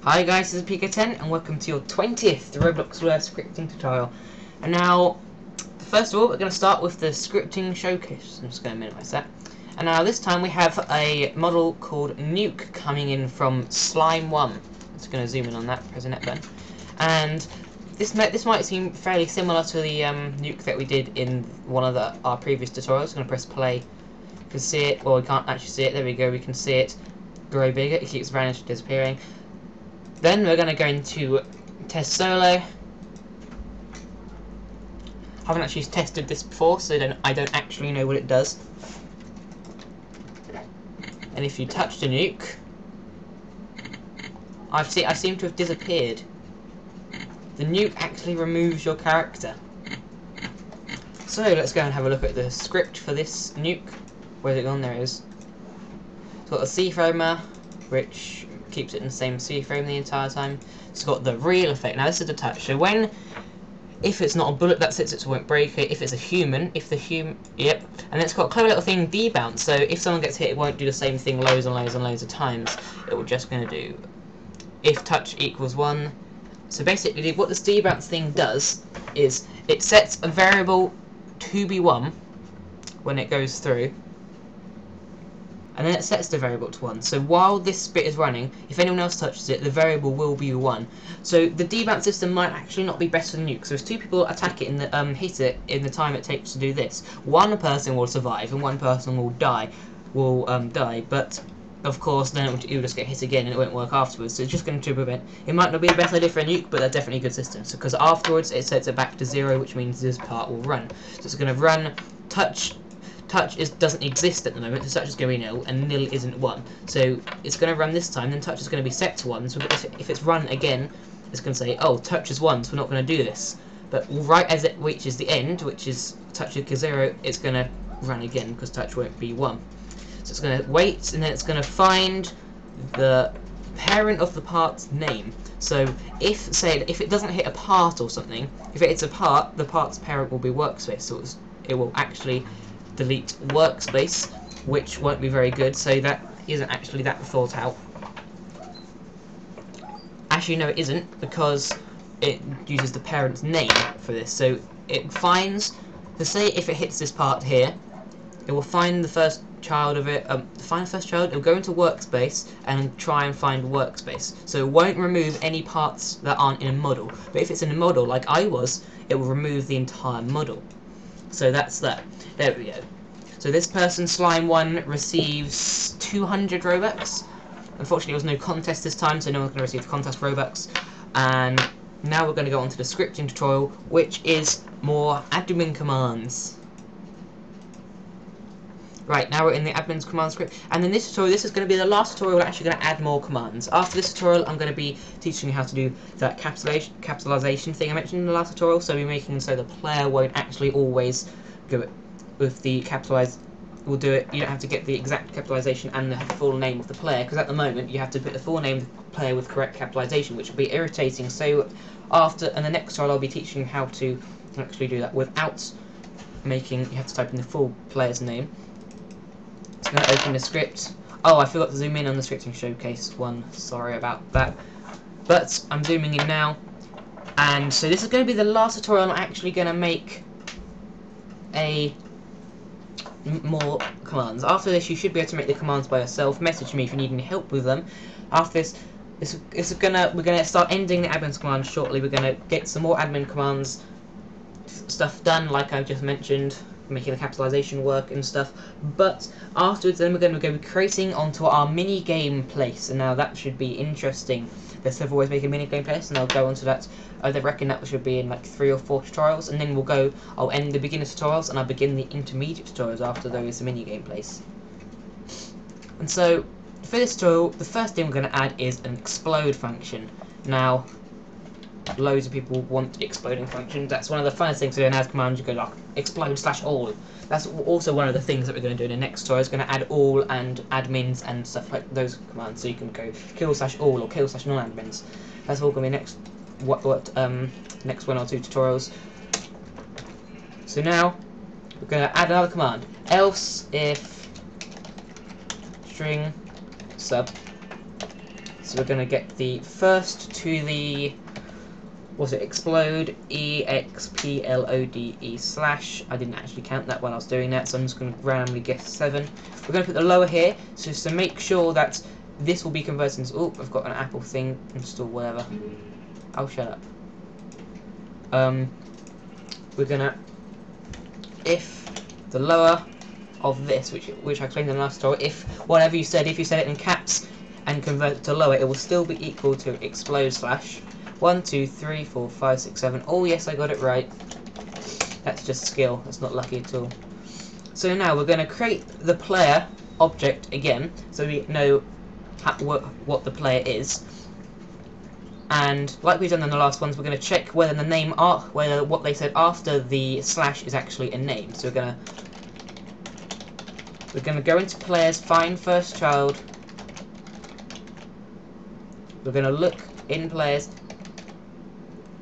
Hi guys, this is PK10 and welcome to your 20th Roblox Lua scripting tutorial. And now, first of all, we're going to start with the scripting showcase. I'm just going to minimize that. And now this time we have a model called Nuke coming in from Slime1. I'm just going to zoom in on that, press the net button. And this might seem fairly similar to the Nuke that we did in one of our previous tutorials. I'm going to press play. You can see it, or we can't actually see it. There we go, we can see it grow bigger. It keeps vanishing, disappearing. Then we're going to go into test solo. Haven't actually tested this before, so I don't actually know what it does. And if you touch the nuke, I seem to have disappeared. The nuke actually removes your character. So let's go and have a look at the script for this nuke. Where's it gone? There it is. It's got a C-framer, which keeps it in the same C-frame the entire time. It's got the real effect. Now this is the touch. So if it's not a bullet that sits, it won't break it. If it's a human, yep. And it's got a clever little thing, debounce. So if someone gets hit, it won't do the same thing loads and loads and loads of times. It will just going to do if touch equals 1. So basically, what this debounce thing does is it sets a variable to be 1 when it goes through. And then it sets the variable to 1. So while this bit is running, if anyone else touches it, the variable will be 1. So the debounce system might actually not be best for the nuke. So if two people attack it and hit it in the time it takes to do this, one person will survive and one person will die. But of course, then it will just get hit again and it won't work afterwards. So it's just going to prevent. It might not be the best idea for a nuke, but they're definitely a good system. So because afterwards it sets it back to 0, which means this part will run. So it's going to run touch doesn't exist at the moment, so touch is going to be 0, and nil isn't 1. So it's going to run this time, then touch is going to be set to 1. So if it's run again, it's going to say, oh, touch is 1, so we're not going to do this. But right as it reaches the end, which is touch equals 0, it's going to run again, because touch won't be 1. So it's going to wait, and then it's going to find the parent of the part's name. So if it doesn't hit a part or something, if it hits a part, the part's parent will be workspace, so it will actually delete workspace, which won't be very good, so that isn't actually that thought out. Actually, no, it isn't, because it uses the parent's name for this. So it finds, to say if it hits this part here, it will find the first child of it, it will go into workspace and try and find workspace. So it won't remove any parts that aren't in a model, but if it's in a model like I was, it will remove the entire model. So that's that. There we go. So this person, Slime1, receives 200 Robux. Unfortunately, there was no contest this time, so no one's going to receive the contest Robux. And now we're going to go on to the scripting tutorial, which is more admin commands. Right, now we're in the admin's command script. And in this tutorial, this is going to be the last tutorial we're actually going to add more commands. After this tutorial, I'm going to be teaching you how to do that capitalization thing I mentioned in the last tutorial. So we're making it so the player won't actually always go with the capitalized. We'll do it. You don't have to get the exact capitalization and the full name of the player, because at the moment you have to put the full name of the player with correct capitalization, which will be irritating. So in the next tutorial, I'll be teaching you how to actually do that without making. You have to type in the full player's name. I'm going to open the script. Oh, I forgot to zoom in on the scripting showcase one. Sorry about that. But I'm zooming in now. And so this is going to be the last tutorial I'm actually going to make more commands. After this, you should be able to make the commands by yourself. Message me if you need any help with them. After this, we're gonna start ending the admin commands shortly. We're gonna get some more admin commands stuff done, like I've just mentioned, making the capitalization work and stuff. But afterwards, then we're going to go creating onto our mini game place, and now that should be interesting. There's several ways to make a mini game place, and I'll go onto that. I reckon that should be in like 3 or 4 tutorials, and then I'll end the beginner tutorials and I'll begin the intermediate tutorials after those mini game place. And so for this tutorial, the first thing we're going to add is an explode function. Now, loads of people want exploding functions. That's one of the funnest things to do in add commands. You go like explode/all. That's also one of the things that we're going to do in the next tutorial. Is going to add all and admins and stuff like those commands. So you can go kill/all or kill/non-admins. That's all going to be next. Next 1 or 2 tutorials. So now we're going to add another command. Elseif string.sub So we're going to get the first to the, was it explode, EXPLODE slash. I didn't actually count that when I was doing that, so I'm just going to randomly guess 7. We're going to put the lower here, so just to make sure that this will be converted into, oh, I've got an Apple thing installed, whatever. Oh, shut up. We're going to, if the lower of this, which I explained in the last tutorial, if whatever you said, if you said it in caps and convert it to lower, it will still be equal to explode slash 1, 2, 3, 4, 5, 6, 7. Oh yes, I got it right. That's just skill. That's not lucky at all. So now we're going to create the player object again, so we know what the player is. And like we've done in the last ones, we're going to check whether the name whether what they said after the slash is actually a name. So we're going to go into players, FindFirstChild. We're going to look in players,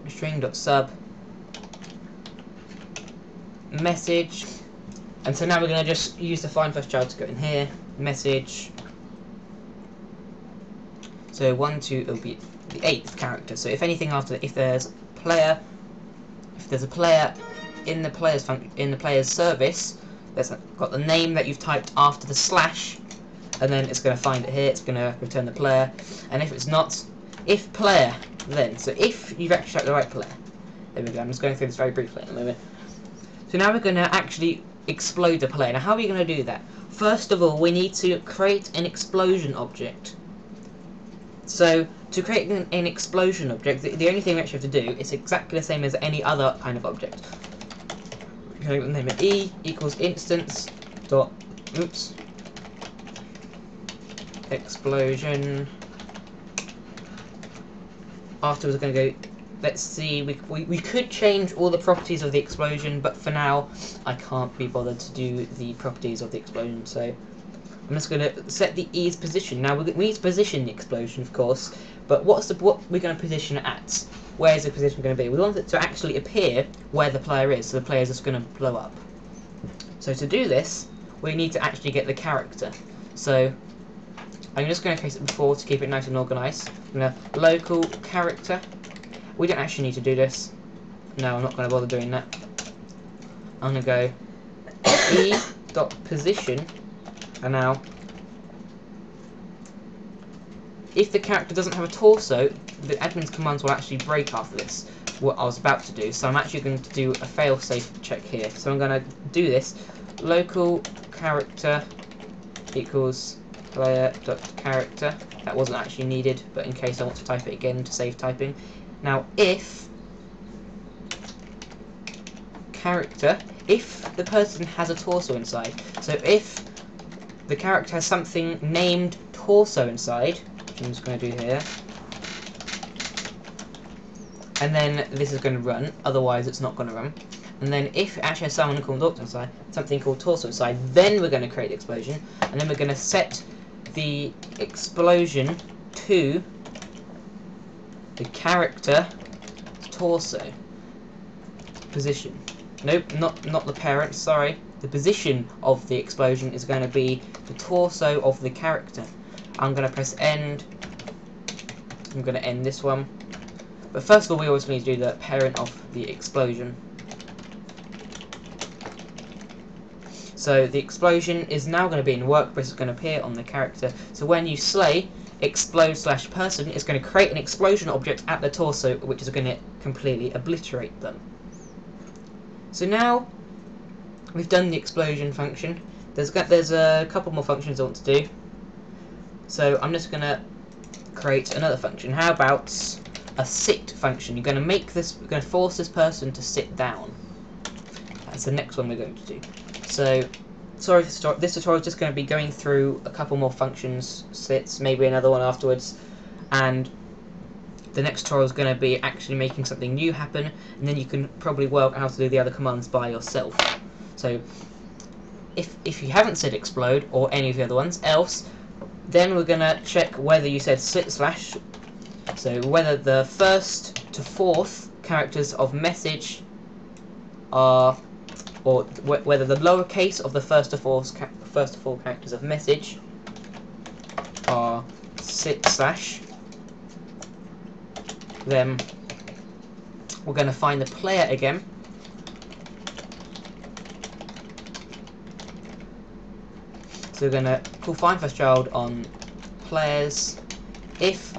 string.sub, message, and so now we're going to just use the FindFirstChild to go in here, message. So 1, 2, it'll be the 8th character. So if anything after, if there's a player in the player's service that's got the name that you've typed after the slash, and then it's going to find it here. It's going to return the player, and if it's not, if player, then so if you've actually typed the right player. There we go. I'm just going through this very briefly at the moment. So now we're going to actually explode the player. Now how are we going to do that? First of all, we need to create an explosion object. So to create an explosion object, the only thing we actually have to do is exactly the same as any other kind of object. We're going to name it E equals instance dot explosion. Afterwards we're going to go, let's see, we could change all the properties of the explosion, but for now I can't be bothered to do the properties of the explosion, so I'm just going to set the E's position. Now we need to position the explosion, of course, but what we're going to position it at? Where is the position going to be? We want it to actually appear where the player is, so the player is just going to blow up. So to do this, we need to actually get the character. So I'm just going to create it before to keep it nice and organised. I'm going to local character. We don't actually need to do this. No, I'm not going to bother doing that. I'm going to go e.position, and now if the character doesn't have a torso, the admin's commands will actually break after this, what I was about to do. So I'm actually going to do a fail-safe check here. So I'm going to do this. Local character equals player.character. That wasn't actually needed, but in case I want to type it again to save typing. Now if character, if the person has a torso inside, so if the character has something named torso inside, which I'm just going to do here, and then this is going to run, otherwise it's not going to run. And then if it actually has someone called torso inside, something called torso inside, then we're going to create the explosion, and then we're going to set the explosion to the character torso position. Nope, not the parent, sorry. The position of the explosion is going to be the torso of the character. I'm going to press end. I'm going to end this one. But first of all, we always need to do the parent of the explosion. So the explosion is now going to be in work, but it's going to appear on the character. So when you slay explode/person, it's going to create an explosion object at the torso, which is going to completely obliterate them. So now we've done the explosion function. There's a couple more functions I want to do. So I'm just going to create another function. How about a sit function? You're going to force this person to sit down. That's the next one we're going to do. So sorry for this tutorial is just going to be going through a couple more functions, sits, maybe another one afterwards, and the next tutorial is going to be actually making something new happen, and then you can probably work out how to do the other commands by yourself. So if you haven't said explode or any of the other ones, else, then we're going to check whether you said sit slash, so whether the first to fourth characters of message are, or whether the lowercase of the first to four characters of message are sit slash, Then we're going to find the player again. So we're going to call FindFirstChild on players. If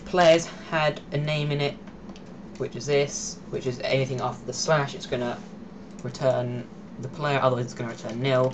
players had a name in it, which is this, which is anything after the slash, it's going to return the player, otherwise it's going to return nil.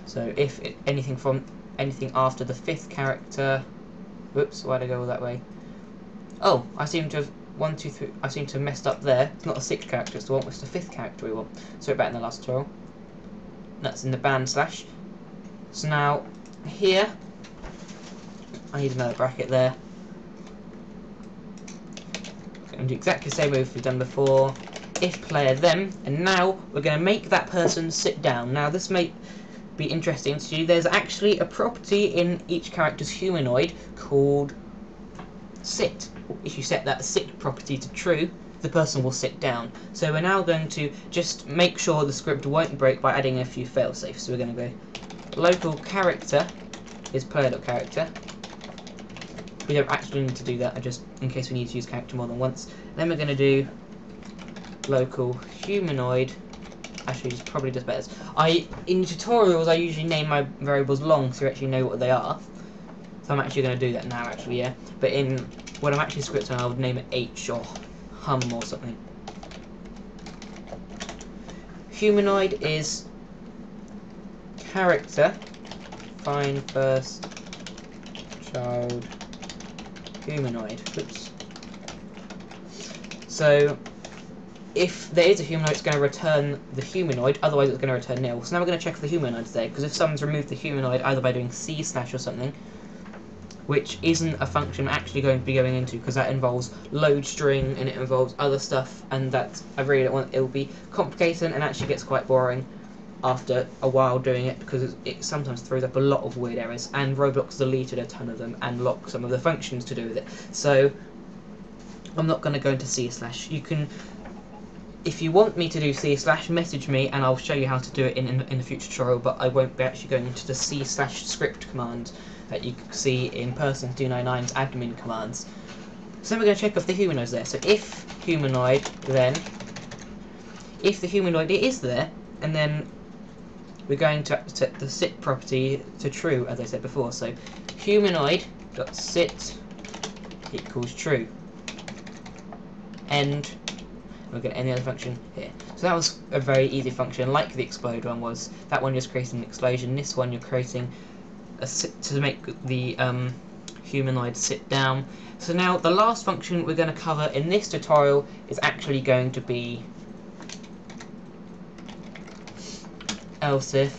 So if anything after the 5th character, whoops, why'd I go all that way? Oh, I seem to have I seem to have messed up there. It's not the 6th character, it's the 5th character we want. So back in the last tutorial. That's in the band slash. So now here I need another bracket there. And do exactly the same move we've done before. If player them, and now we're going to make that person sit down. Now this may be interesting to you. There's actually a property in each character's humanoid called sit. If you set that sit property to true, the person will sit down. So we're now going to just make sure the script won't break by adding a few failsafes. So we're going to go local character is player.character. We don't actually need to do that, just in case we need to use character more than once. Then we're going to do local humanoid. Actually, it's probably just better. In tutorials, I usually name my variables long so you actually know what they are. So I'm actually going to do that now, actually, yeah. But when I'm actually scripting, I would name it H or hum or something. Humanoid is character. FindFirstChild humanoid. Oops. So if there is a humanoid, it's going to return the humanoid, otherwise it's going to return nil. So now we're going to check if the humanoid's there, because if someone's removed the humanoid either by doing c/ or something, which isn't a function I'm actually going to be going into, because that involves load string and it involves other stuff, and that I really don't want. It will be complicated and actually gets quite boring after a while doing it, because it sometimes throws up a lot of weird errors, and Roblox deleted a ton of them and locked some of the functions to do with it. So I'm not going to go into c/. You can, if you want me to do c/, message me and I'll show you how to do it in the future tutorial, but I won't be actually going into the c/ script command that you can see in Person299's admin commands. So we're going to check if the humanoid's there. So if humanoid, then if the humanoid is there, and then we're going to set the sit property to true, as I said before. So humanoid.sit equals true. And we're going to end the other function here. So that was a very easy function, like the explode one was. That one just creating an explosion. This one you're creating a sit to make the humanoid sit down. So now the last function we're going to cover in this tutorial is actually going to be elseif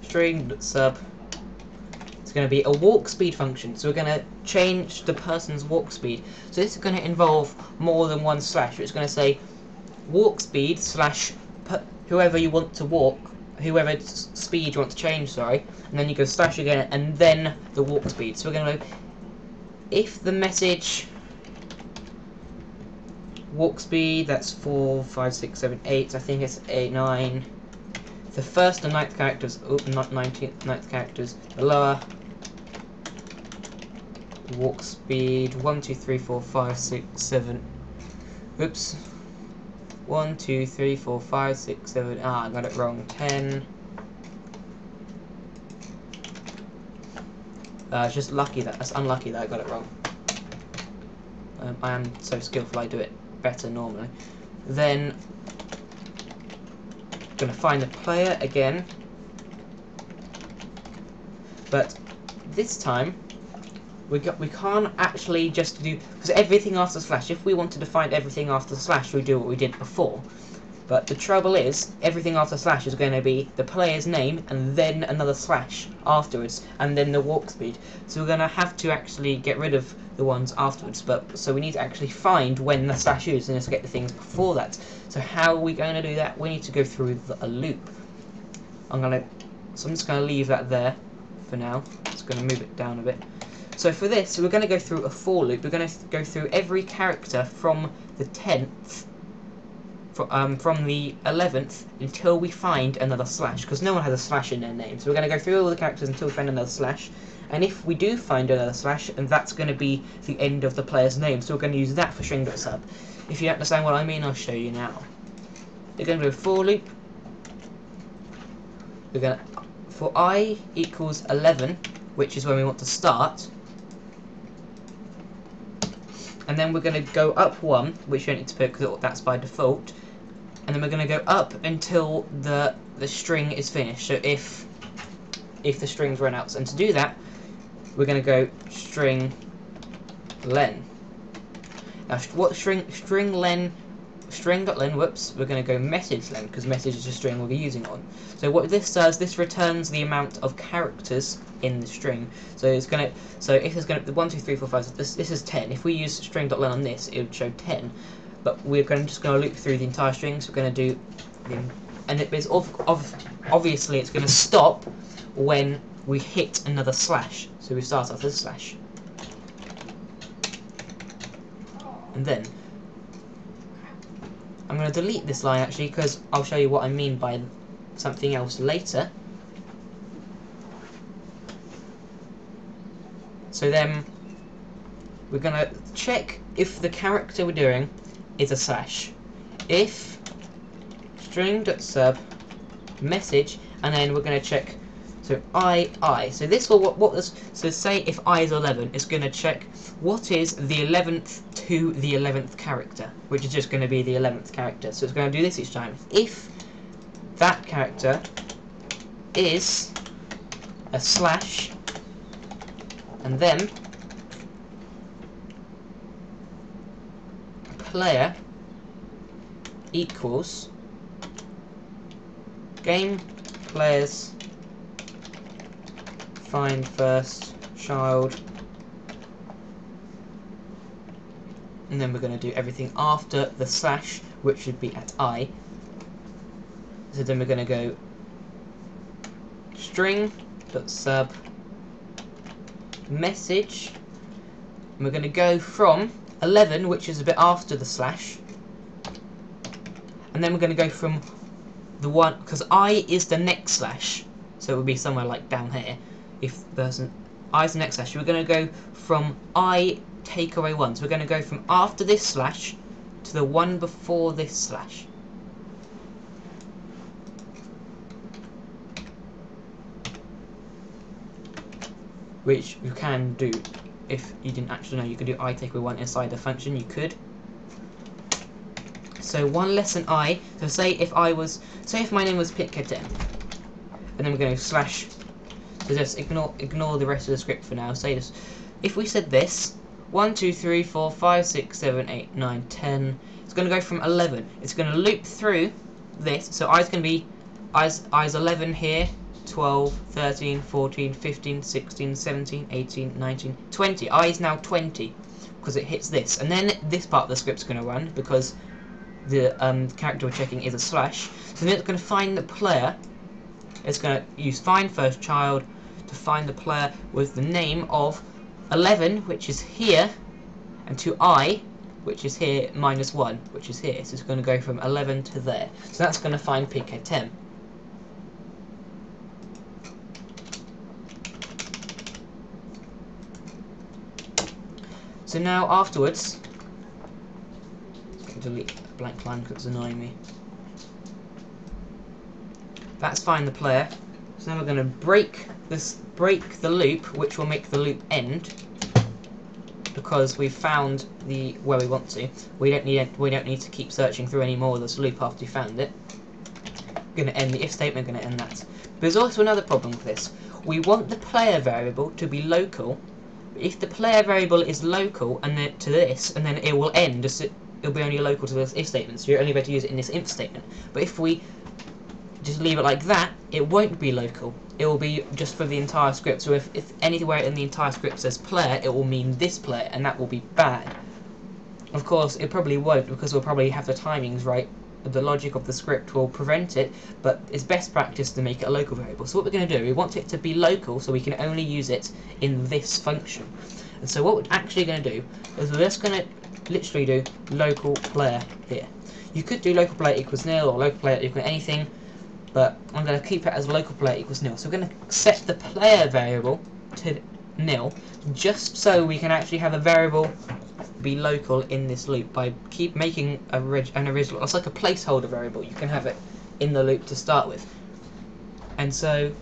string.sub. It's going to be a walk speed function, so we're going to change the person's walk speed. So this is going to involve more than one slash. It's going to say walk speed slash whoever you want to walk, whoever speed you want to change, sorry, and then you go slash again and then the walk speed. So we're going to go if the message walk speed, that's 4, 5, 6, 7, 8, I think it's 8, 9. The first and 9th characters, not 9th characters, the lower walk speed, 1, 2, 3, 4, 5, 6, 7, oops, 1, 2, 3, 4, 5, 6, 7, I got it wrong, 10, it's just that's unlucky that I got it wrong. I am so skillful, I do it better normally. Then going to find the player again, but this time we can't actually just do, because everything after slash, if we wanted to find everything after slash, we do what we did before. But the trouble is, everything after slash is going to be the player's name and then another slash afterwards, and then the walk speed. So we're going to have to actually get rid of the ones afterwards. But so we need to actually find when the slash is, and let's get the things before that. So how are we going to do that? We need to go through a loop. So I'm just going to leave that there for now. Just going to move it down a bit. So for this, we're going to go through a for loop. We're going to go through every character from the 10th. From the 11th until we find another slash, because no one has a slash in their name. So we're going to go through all the characters until we find another slash, And if we do find another slash, and that's going to be the end of the player's name, so we're going to use that for string.sub. If you don't understand what I mean, I'll show you now. We're going to do a for loop. We're going to, for I equals 11, which is when we want to start, and then we're going to go up 1, which you don't need to put because that's by default, and then we're going to go up until the string is finished. So if the strings run out, and to do that, we're going to go string len. Now, what string.len? Whoops, we're going to go message len because message is a string we'll be using on. So what this does, this returns the amount of characters in the string. So it's going to, so if there's going to 1, 2, 3, 4, 5, this is 10. If we use string.len on this, it would show 10. But we're just going to loop through the entire string. So we're going to do, and it is obviously it's going to stop when we hit another slash. So we start off with a slash, and then I'm going to delete this line actually because I'll show you what I mean by something else later. So then we're going to check if the character we're doing is a slash. If string.sub message, and then we're going to check, so I. So this will what this, so say if I is 11, it's going to check what is the 11th to the 11th character, which is just going to be the 11th character. So it's going to do this each time. If that character is a slash, and then player equals game.Players FindFirstChild, and then we're going to do everything after the slash, which should be at I. So then we're going to go string.sub message, and we're going to go from 11, which is a bit after the slash, and then we're going to go from the one, because I is the next slash, so it would be somewhere like down here. If there's an I is the next slash, we're going to go from I take away 1. So we're going to go from after this slash to the one before this slash. Which you can do if you didn't actually know. You could do I take away 1 inside the function, you could. So one less than I, so say if my name was pitcatem, and then we're going to slash, so just ignore the rest of the script for now. Say this, if we said this, 1, 2, 3, 4, 5, 6, 7, 8, 9, 10, it's going to go from 11. It's going to loop through this, so I's going to be, I's 11 here, 12, 13, 14, 15, 16, 17, 18, 19, 20. I is now 20, because it hits this. And then this part of the script's going to run, because the character we're checking is a slash. So then it's going to find the player. It's going to use FindFirstChild to find the player with the name of 11, which is here, and to I, which is here, minus 1, which is here. So it's going to go from 11 to there. So that's going to find pitcatem. So now afterwards, delete a blank line because it's annoying me. That's find the player. So now we're going to break the loop, which will make the loop end, because we've found where we want to. We don't need to keep searching through any more of this loop after we found it. We're going to end the if statement. We're going to end that. But there's also another problem with this. We want the player variable to be local. If the player variable is local and then to this, and then it will end. It'll be only local to this if statement, so you're only able to use it in this if statement. But if we just leave it like that, it won't be local. It will be just for the entire script. So if anywhere in the entire script says player, it will mean this player, and that will be bad. Of course, it probably won't, because we'll probably have the timings right. The logic of the script will prevent it, but it's best practice to make it a local variable. So what we're going to do, we want it to be local, so we can only use it in this function. And so what we're actually going to do is we're just going to literally do local player here. You could do local player equals nil or local player equals anything, but I'm going to keep it as local player equals nil. So we're going to set the player variable to nil, just so we can actually have a variable be local in this loop by keep making an original. It's like a placeholder variable. You can have it in the loop to start with. And so